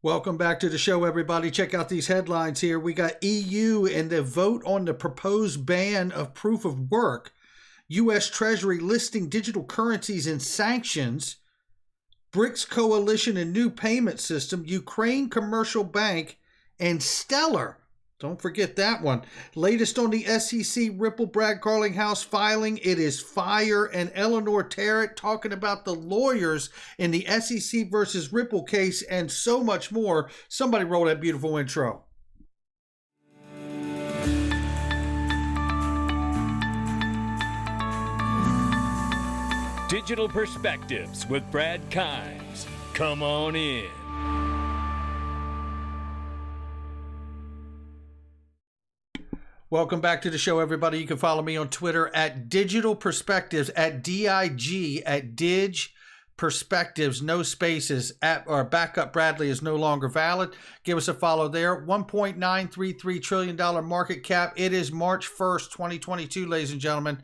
Welcome back to the show, everybody. Check out these headlines here. We got EU and the vote on the proposed ban of proof of work. U.S. Treasury listing digital currencies in sanctions. BRICS coalition and new payment system. Ukraine commercial bank and Stellar. Don't forget that one. Latest on the SEC Ripple B.Garlinghouse filing. It is fire, and Eleanor Tarrant talking about the lawyers in the SEC versus Ripple case and so much more. Somebody roll that beautiful intro. Digital Perspectives with Brad Kimes. Come on in. Welcome back to the show, everybody. You can follow me on Twitter at Digital Perspectives, at DIG, at Dig Perspectives, no spaces. Or Backup Bradley is no longer valid. Give us a follow there. $1.933 trillion market cap. It is March 1st, 2022, ladies and gentlemen.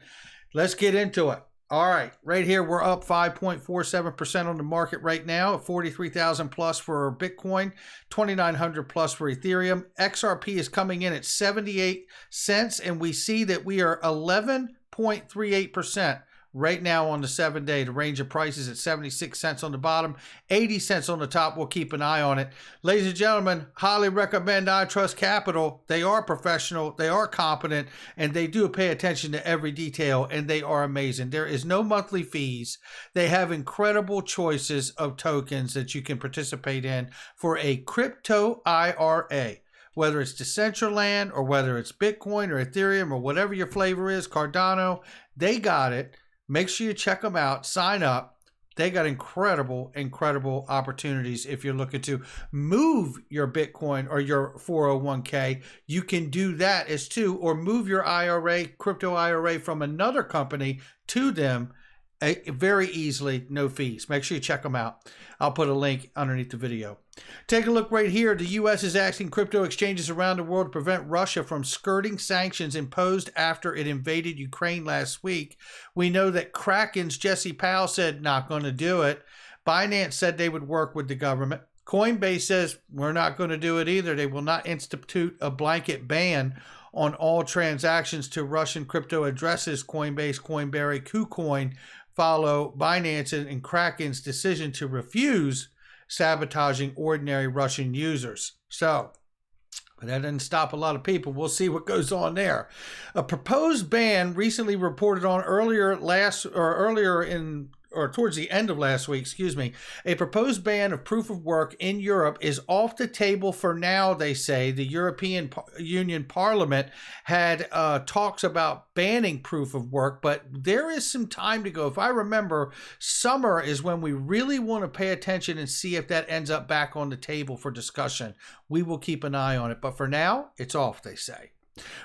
Let's get into it. All right, right here, we're up 5.47% on the market right now, 43,000 plus for Bitcoin, 2,900 plus for Ethereum. XRP is coming in at 78 cents, and we see that we are 11.38% right now on the 7-day. The range of prices at 76 cents on the bottom, 80 cents on the top. We'll keep an eye on it. Ladies and gentlemen, highly recommend I Trust Capital. They are professional, they are competent, and they do pay attention to every detail, and they are amazing. There is no monthly fees. They have incredible choices of tokens that you can participate in for a crypto IRA. Whether it's Decentraland or whether it's Bitcoin or Ethereum or whatever your flavor is, Cardano, they got it. Make sure you check them out. Sign up. They got incredible, incredible opportunities. If you're looking to move your Bitcoin or your 401k, you can do that as too, or move your IRA, crypto IRA from another company to them very easily, no fees. Make sure you check them out. I'll put a link underneath the video. Take a look right here. The U.S. is asking crypto exchanges around the world to prevent Russia from skirting sanctions imposed after it invaded Ukraine last week. We know that Kraken's Jesse Powell said not going to do it. Binance said they would work with the government. Coinbase says we're not going to do it either. They will not institute a blanket ban on all transactions to Russian crypto addresses. Coinbase, Coinberry, KuCoin follow Binance and Kraken's decision to refuse sabotaging ordinary Russian users. So, but that didn't stop a lot of people. We'll see what goes on there. A proposed ban recently reported on towards the end of last week, a proposed ban of proof of work in Europe is off the table for now, they say. The European Union Parliament had talks about banning proof of work, but there is some time to go. If I remember, summer is when we really want to pay attention and see if that ends up back on the table for discussion. We will keep an eye on it, but for now, it's off, they say.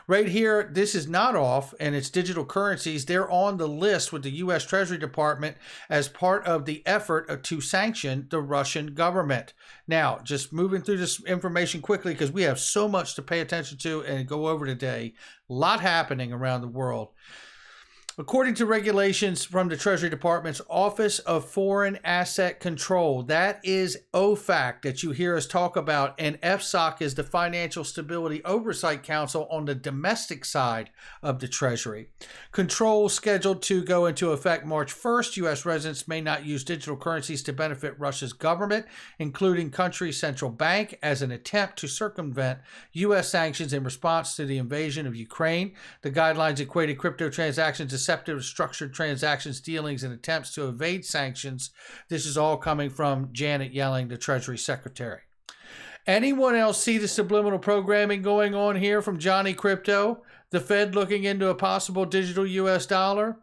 Right here, this is not off, and it's digital currencies. They're on the list with the U.S. Treasury Department as part of the effort to sanction the Russian government. Now, just moving through this information quickly because we have so much to pay attention to and go over today. A lot happening around the world. According to regulations from the Treasury Department's Office of Foreign Asset Control, that is OFAC that you hear us talk about, and FSOC is the Financial Stability Oversight Council on the domestic side of the Treasury. Controls scheduled to go into effect March 1st. U.S. residents may not use digital currencies to benefit Russia's government, including country's central bank, as an attempt to circumvent U.S. sanctions in response to the invasion of Ukraine. The guidelines equated crypto transactions, deceptive structured transactions, dealings, and attempts to evade sanctions. This is all coming from Janet Yellen, the Treasury Secretary. Anyone else see the subliminal programming going on here from Johnny Crypto? The Fed looking into a possible digital U.S. dollar?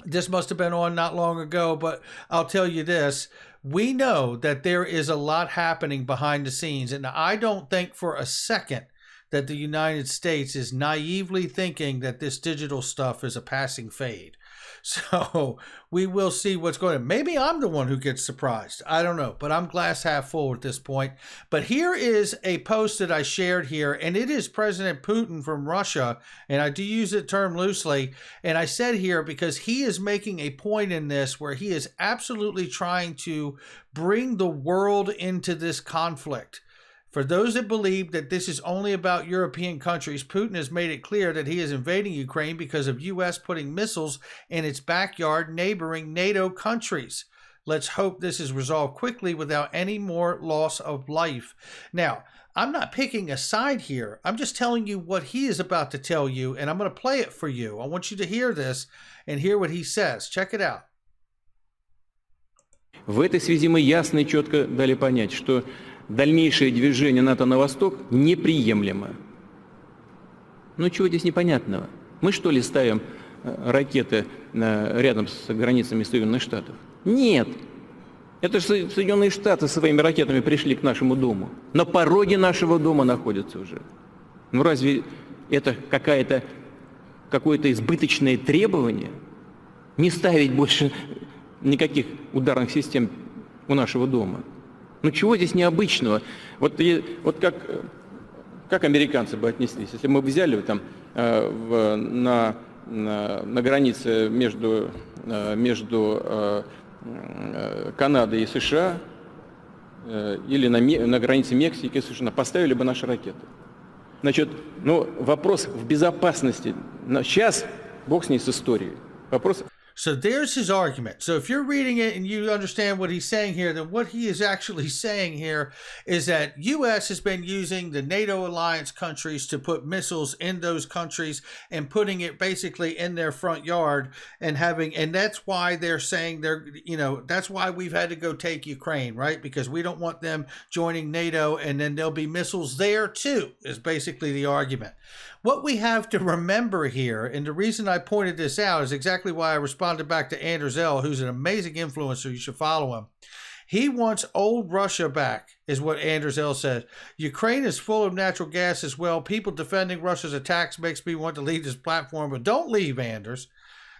This must have been on not long ago, but I'll tell you this. We know that there is a lot happening behind the scenes, and I don't think for a second that the United States is naively thinking that this digital stuff is a passing fade. So we will see what's going on. Maybe I'm the one who gets surprised. I don't know, but I'm glass half full at this point. But here is a post that I shared here, and it is President Putin from Russia, and I do use the term loosely. And I said here because he is making a point in this where he is absolutely trying to bring the world into this conflict. For those that believe that this is only about European countries, Putin has made it clear that he is invading Ukraine because of U.S. putting missiles in its backyard neighboring NATO countries. Let's hope this is resolved quickly without any more loss of life. Now, I'm not picking a side here. I'm just telling you what he is about to tell you, and I'm going to play it for you. I want you to hear this and hear what he says. Check it out. В этой связи мы ясно и четко дали понять, что дальнейшее движение НАТО на восток неприемлемо. Ну чего здесь непонятного? Мы что ли ставим ракеты рядом с границами Соединенных Штатов? Нет. Это же Соединенные Штаты своими ракетами пришли к нашему дому. На пороге нашего дома находятся уже. Ну разве это какое-то избыточное требование? Не ставить больше никаких ударных систем у нашего дома. Ну чего здесь необычного? Вот как американцы бы отнеслись, если мы бы взяли там на границе между Канадой и США или на границе Мексики и США поставили бы наши ракеты. Значит, ну вопрос в безопасности. Сейчас Бог с ней с историей. Вопрос. So there's his argument. So if you're reading it and you understand what he's saying here, then what he is actually saying here is that U.S. has been using the NATO alliance countries to put missiles in those countries and putting it basically in their front yard and that's why they're saying that's why we've had to go take Ukraine, right? Because we don't want them joining NATO and then there'll be missiles there too, is basically the argument. What we have to remember here, and the reason I pointed this out is exactly why I responded back to Anders L., who's an amazing influencer. You should follow him. He wants old Russia back, is what Anders L. says. Ukraine is full of natural gas as well. People defending Russia's attacks makes me want to leave this platform, but don't leave, Anders.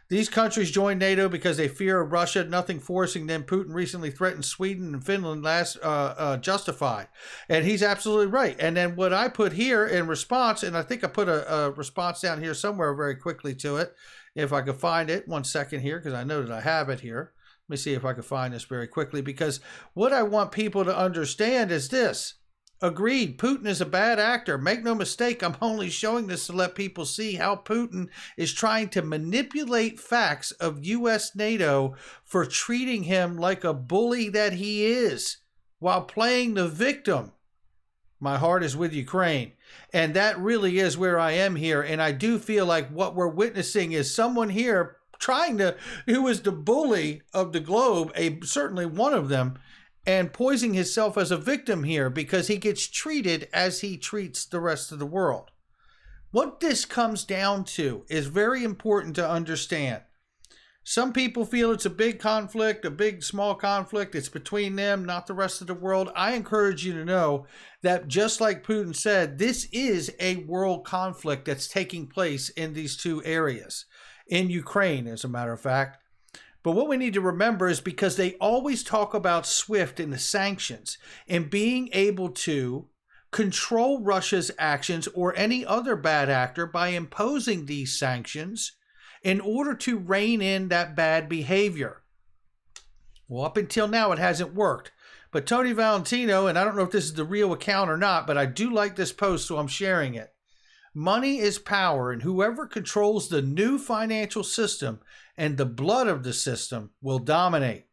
These countries joined NATO because they fear of Russia, nothing forcing them. Putin recently threatened Sweden and Finland justified. And he's absolutely right. And then what I put here in response, and I think I put a response down here somewhere very quickly to it, if I could find it. 1 second here, because I know that I have it here. Let me see if I can find this very quickly, because what I want people to understand is this. Agreed, Putin is a bad actor. Make no mistake, I'm only showing this to let people see how Putin is trying to manipulate facts of U.S. NATO for treating him like a bully that he is while playing the victim. My heart is with Ukraine. And that really is where I am here. And I do feel like what we're witnessing is someone here who is the bully of the globe, certainly one of them, and poising himself as a victim here because he gets treated as he treats the rest of the world. What this comes down to is very important to understand. Some people feel it's a big conflict, a big, small conflict. It's between them, not the rest of the world. I encourage you to know that just like Putin said, this is a world conflict that's taking place in these two areas. In Ukraine, as a matter of fact. But what we need to remember is because they always talk about SWIFT and the sanctions and being able to control Russia's actions or any other bad actor by imposing these sanctions in order to rein in that bad behavior. Well, up until now, it hasn't worked. But Tony Valentino, and I don't know if this is the real account or not, but I do like this post, so I'm sharing it. Money is power, and whoever controls the new financial system and the blood of the system will dominate.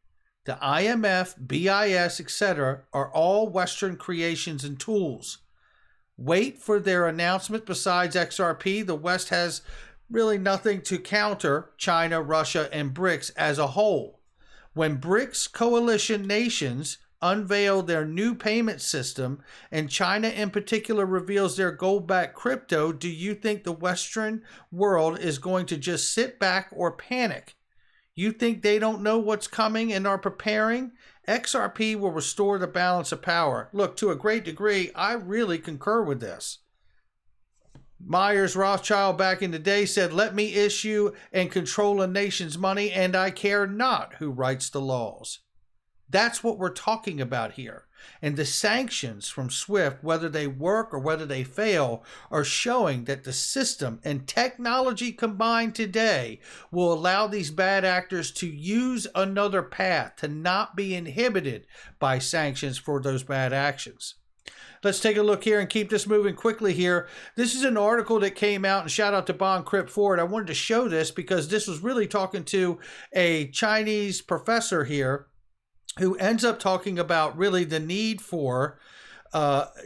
The IMF, BIS, etc. are all Western creations and tools. Wait for their announcement. Besides XRP, the West has really nothing to counter China, Russia, and BRICS as a whole. When BRICS coalition nations unveil their new payment system and China in particular reveals their gold-backed crypto, do you think the Western world is going to just sit back or panic? You think they don't know what's coming and are preparing? XRP will restore the balance of power. Look, to a great degree, I really concur with this. Myers Rothschild back in the day said, "Let me issue and control a nation's money, and I care not who writes the laws." That's what we're talking about here. And the sanctions from SWIFT, whether they work or whether they fail, are showing that the system and technology combined today will allow these bad actors to use another path, to not be inhibited by sanctions for those bad actions. Let's take a look here and keep this moving quickly here. This is an article that came out, and shout out to Bond Crypt Ford. I wanted to show this because this was really talking to a Chinese professor here who ends up talking about really the need for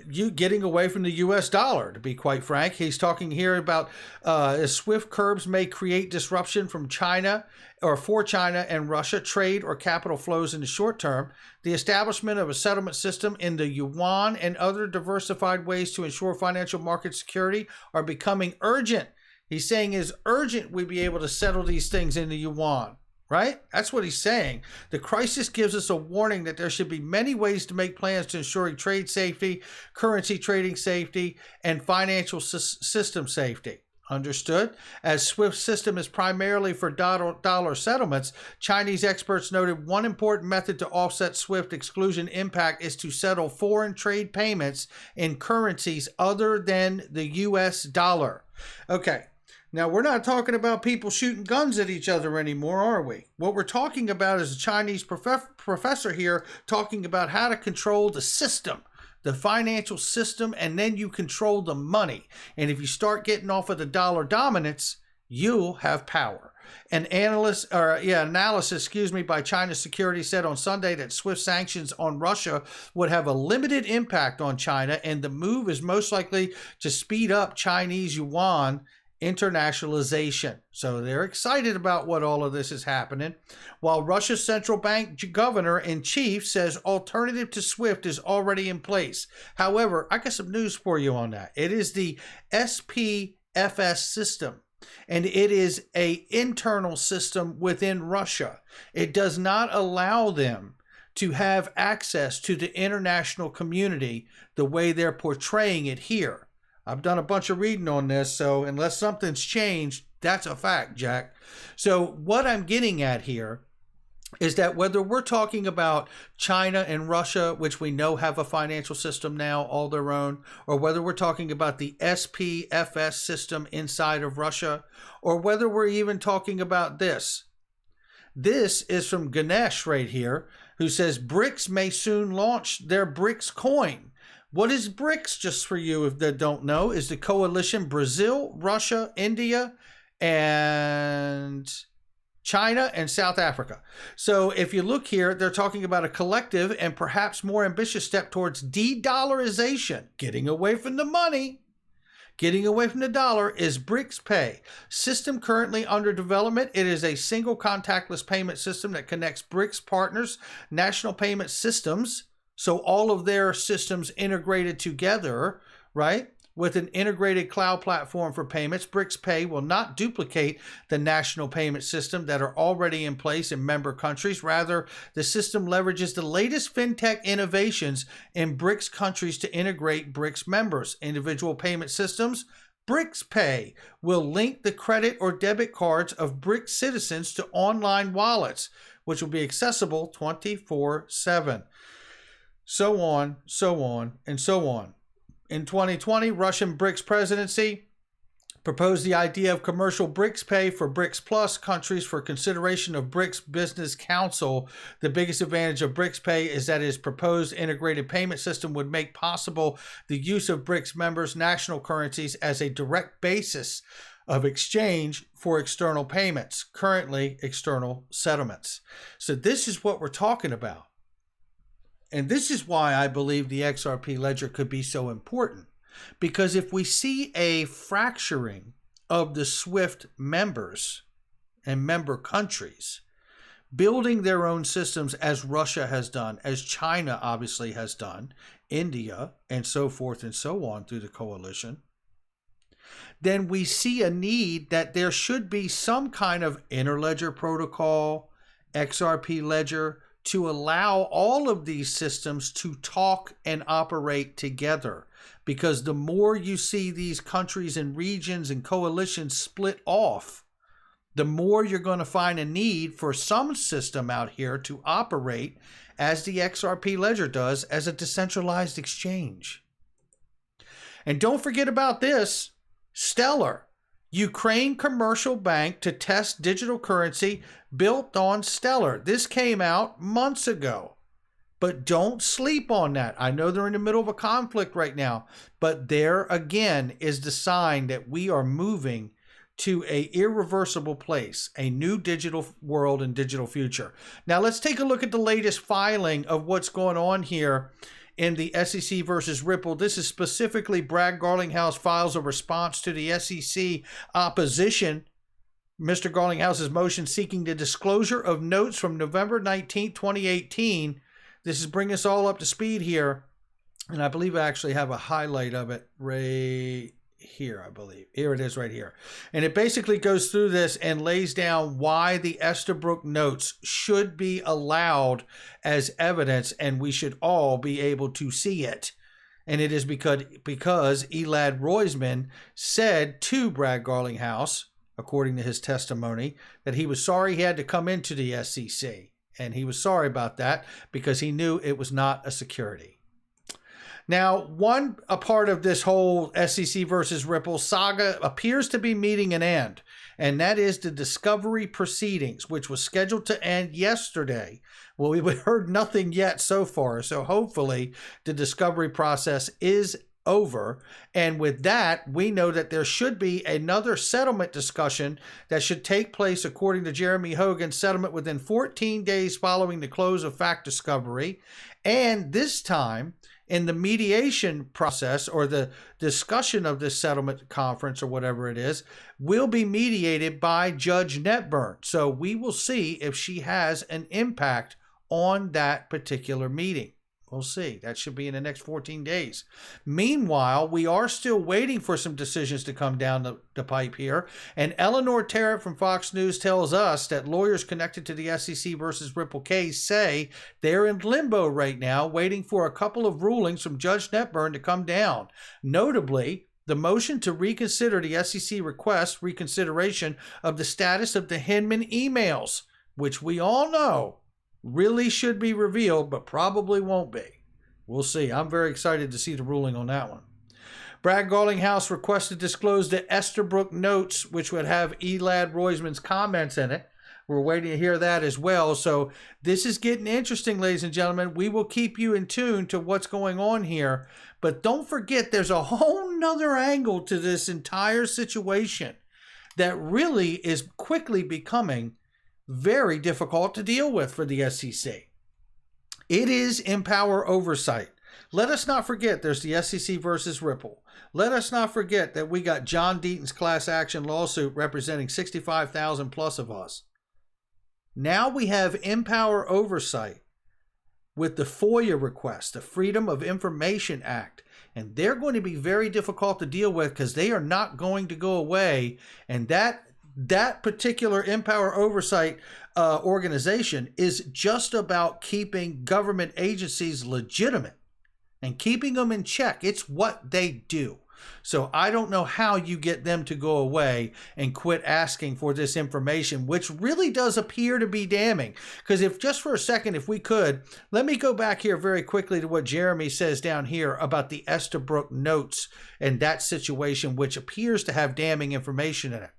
you getting away from the U.S. dollar, to be quite frank. He's talking here about SWIFT curbs may create disruption from China or for China and Russia trade or capital flows in the short term. The establishment of a settlement system in the yuan and other diversified ways to ensure financial market security are becoming urgent. He's saying it's urgent we be able to settle these things in the yuan. Right? That's what he's saying. The crisis gives us a warning that there should be many ways to make plans to ensuring trade safety, currency trading safety, and financial system safety. Understood? As SWIFT system is primarily for dollar settlements, Chinese experts noted one important method to offset SWIFT exclusion impact is to settle foreign trade payments in currencies other than the U.S. dollar. Okay. Now, we're not talking about people shooting guns at each other anymore, are we? What we're talking about is a Chinese professor here talking about how to control the system, the financial system, and then you control the money. And if you start getting off of the dollar dominance, you'll have power. An analysis by China Security said on Sunday that SWIFT sanctions on Russia would have a limited impact on China, and the move is most likely to speed up Chinese yuan internationalization. So they're excited about what all of this is happening. While Russia's central bank governor-in-chief says alternative to SWIFT is already in place. However, I got some news for you on that. It is the SPFS system, and it is an internal system within Russia. It does not allow them to have access to the international community the way they're portraying it here. I've done a bunch of reading on this, so unless something's changed, that's a fact, Jack. So what I'm getting at here is that whether we're talking about China and Russia, which we know have a financial system now all their own, or whether we're talking about the SPFS system inside of Russia, or whether we're even talking about this. This is from Ganesh right here, who says BRICS may soon launch their BRICS coin. What is BRICS, just for you if they don't know, is the coalition Brazil, Russia, India, and China, and South Africa. So if you look here, they're talking about a collective and perhaps more ambitious step towards de-dollarization, getting away from the money. Getting away from the dollar is BRICS Pay. System currently under development. It is a single contactless payment system that connects BRICS partners, national payment systems, so all of their systems integrated together, right? With an integrated cloud platform for payments, BRICS Pay will not duplicate the national payment system that are already in place in member countries. Rather, the system leverages the latest fintech innovations in BRICS countries to integrate BRICS members. Individual payment systems, BRICS Pay will link the credit or debit cards of BRICS citizens to online wallets, which will be accessible 24/7. So on, and so on. In 2020, Russian BRICS presidency proposed the idea of commercial BRICS Pay for BRICS Plus countries for consideration of BRICS Business Council. The biggest advantage of BRICS Pay is that its proposed integrated payment system would make possible the use of BRICS members' national currencies as a direct basis of exchange for external payments, currently external settlements. So this is what we're talking about. And this is why I believe the XRP ledger could be so important. Because if we see a fracturing of the SWIFT members and member countries building their own systems, as Russia has done, as China obviously has done, India, and so forth and so on through the coalition, then we see a need that there should be some kind of interledger protocol, XRP ledger, to allow all of these systems to talk and operate together. Because the more you see these countries and regions and coalitions split off, the more you're going to find a need for some system out here to operate as the XRP ledger does, as a decentralized exchange. And don't forget about this, Stellar, Ukraine commercial bank to test digital currency built on Stellar. This came out months ago, but don't sleep on that. I know they're in the middle of a conflict right now, but there again is the sign that we are moving to a irreversible place, a new digital world and digital future. Now let's take a look at the latest filing of what's going on here in the SEC versus Ripple. This is specifically Brad Garlinghouse files a response to the SEC opposition. Mr. Garlinghouse's motion seeking the disclosure of notes from November 19, 2018. This is bringing us all up to speed here. And I believe I actually have a highlight of it right here, I believe. Here it is right here. And it basically goes through this and lays down why the Estabrook notes should be allowed as evidence, and we should all be able to see it. And it is because Elad Roisman said to Brad Garlinghouse, according to his testimony, that he was sorry he had to come into the SEC. And he was sorry about that because he knew it was not a security. Now, a part of this whole SEC versus Ripple saga appears to be meeting an end, and that is the discovery proceedings, which was scheduled to end yesterday. Well, we've heard nothing yet so far, so hopefully the discovery process is over. And with that, we know that there should be another settlement discussion that should take place, according to Jeremy Hogan's settlement, within 14 days following the close of fact discovery. And this time, in the mediation process, or the discussion of this settlement conference or whatever it is, will be mediated by Judge Netburn. So we will see if she has an impact on that particular meeting. We'll see. That should be in the next 14 days. Meanwhile, we are still waiting for some decisions to come down the pipe here. And Eleanor Tarrant from Fox News tells us that lawyers connected to the SEC versus Ripple case say they're in limbo right now, waiting for a couple of rulings from Judge Netburn to come down. Notably, the motion to reconsider the SEC request reconsideration of the status of the Hinman emails, which we all know really should be revealed, but probably won't be. We'll see. I'm very excited to see the ruling on that one. Brad Garlinghouse requested to disclose the Estabrook notes, which would have Elad Roisman's comments in it. We're waiting to hear that as well. So this is getting interesting, ladies and gentlemen. We will keep you in tune to what's going on here. But don't forget, there's a whole nother angle to this entire situation that really is quickly becoming very difficult to deal with for the SEC. It is Empower Oversight. Let us not forget there's the SEC versus Ripple. Let us not forget that we got John Deaton's class action lawsuit representing 65,000 plus of us. Now we have Empower Oversight with the FOIA request, the Freedom of Information Act. And they're going to be very difficult to deal with because they are not going to go away. And that particular Empower Oversight organization is just about keeping government agencies legitimate and keeping them in check. It's what they do. So I don't know how you get them to go away and quit asking for this information, which really does appear to be damning. Because if just for a second, if we could, let me go back here very quickly to what Jeremy says down here about the Estabrook notes and that situation, which appears to have damning information in it.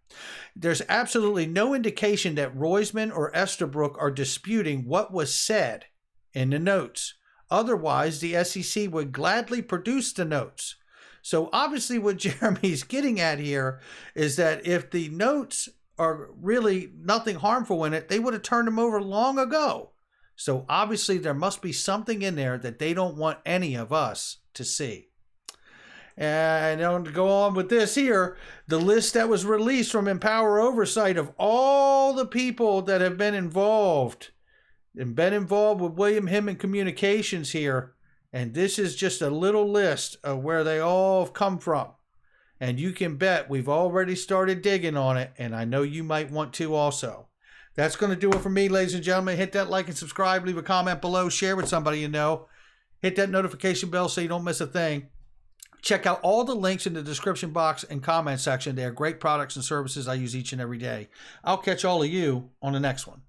There's absolutely no indication that Roisman or Estabrook are disputing what was said in the notes. Otherwise, the SEC would gladly produce the notes. So obviously what Jeremy's getting at here is that if the notes are really nothing harmful in it, they would have turned them over long ago. So obviously there must be something in there that they don't want any of us to see. And to go on with this here, the list that was released from Empower Oversight of all the people that have been involved with William Hinman Communications here. And this is just a little list of where they all have come from. And you can bet we've already started digging on it, and I know you might want to also. That's going to do it for me, ladies and gentlemen. Hit that like and subscribe. Leave a comment below. Share with somebody you know. Hit that notification bell so you don't miss a thing. Check out all the links in the description box and comment section. They are great products and services I use each and every day. I'll catch all of you on the next one.